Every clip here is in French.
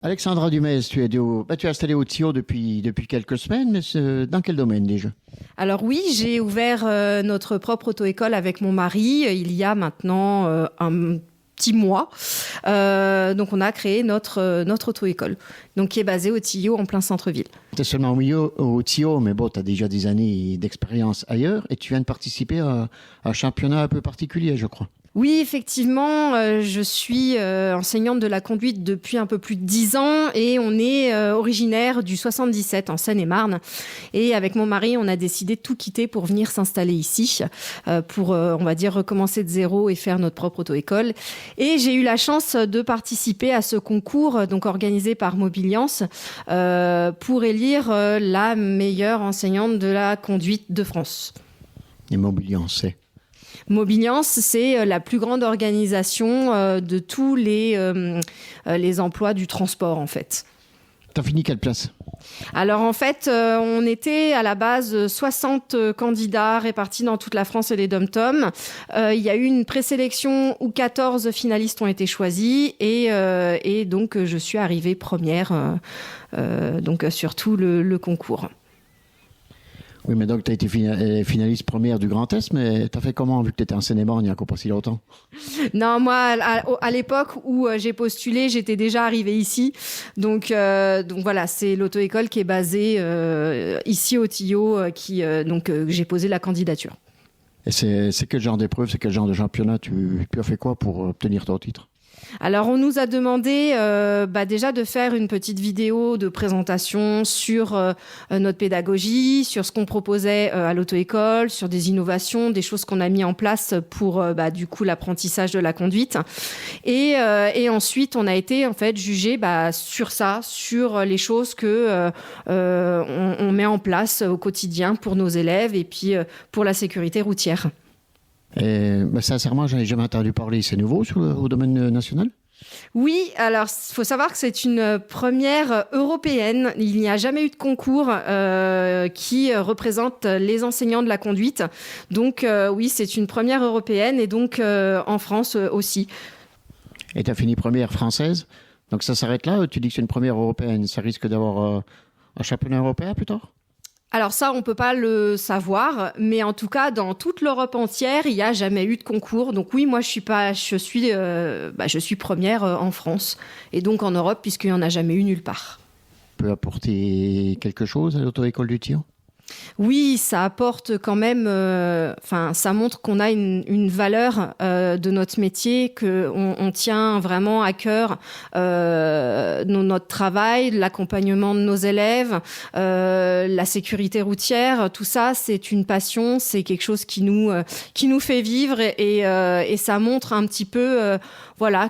Alexandra Dumais, tu es installée au TIO depuis quelques semaines, mais dans quel domaine déjà? Alors oui, j'ai ouvert notre propre auto-école avec mon mari il y a maintenant un petit mois. Donc on a créé notre auto-école, donc qui est basée au Tillot en plein centre-ville. Tu es seulement au TIO, mais bon, tu as déjà des années d'expérience ailleurs et tu viens de participer à un championnat un peu particulier, je crois. Oui, effectivement, je suis enseignante de la conduite depuis un peu plus de 10 ans et on est originaire du 77 en Seine-et-Marne. Et avec mon mari, on a décidé de tout quitter pour venir s'installer ici, pour, on va dire, recommencer de zéro et faire notre propre auto-école. Et j'ai eu la chance de participer à ce concours donc organisé par Mobiliance pour élire la meilleure enseignante de la conduite de France. Immobilier, on sait. Mobiliance, c'est la plus grande organisation de tous les emplois du transport, en fait. T'as fini quelle place? Alors, en fait, on était à la base 60 candidats répartis dans toute la France et les DOM-TOM. Il y a eu une présélection où 14 finalistes ont été choisis et donc je suis arrivée première donc, sur tout le concours. Oui, mais donc tu as été finaliste première du Grand Est, mais tu as fait comment vu que tu étais en Seine-et-Marne il n'y a pas si longtemps? Non, moi, à l'époque où j'ai postulé, j'étais déjà arrivée ici. Donc voilà, c'est l'auto-école qui est basée ici au Tillot, donc j'ai posé la candidature. Et c'est quel genre d'épreuve, c'est quel genre de championnat? Tu as fait quoi pour obtenir ton titre? Alors, on nous a demandé déjà de faire une petite vidéo de présentation sur notre pédagogie, sur ce qu'on proposait à l'auto-école, sur des innovations, des choses qu'on a mis en place pour du coup l'apprentissage de la conduite. Et ensuite, on a été en fait jugé sur ça, sur les choses que on met en place au quotidien pour nos élèves et puis pour la sécurité routière. Et, sincèrement, j'en ai jamais entendu parler. C'est nouveau au domaine national? Oui, alors il faut savoir que c'est une première européenne. Il n'y a jamais eu de concours qui représente les enseignants de la conduite. Donc oui, c'est une première européenne et donc en France aussi. Et tu as fini première française. Donc ça s'arrête là? Tu dis que c'est une première européenne. Ça risque d'avoir un championnat européen plus tard? Alors ça, on ne peut pas le savoir, mais en tout cas, dans toute l'Europe entière, il n'y a jamais eu de concours. Donc oui, moi, je suis première en France et donc en Europe, puisqu'il n'y en a jamais eu nulle part. Peut apporter quelque chose à l'auto-école du Tillot? Oui, ça apporte quand même, ça montre qu'on a une valeur de notre métier, qu'on tient vraiment à cœur notre travail, l'accompagnement de nos élèves, la sécurité routière. Tout ça, c'est une passion, c'est quelque chose qui nous fait vivre et ça montre un petit peu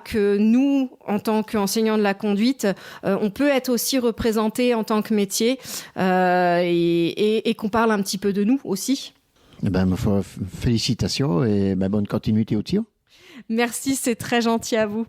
que nous, en tant qu'enseignants de la conduite, on peut être aussi représentés en tant que métier et qu'on parle un petit peu de nous aussi. Félicitations et bonne continuité au TIO. Merci, c'est très gentil à vous.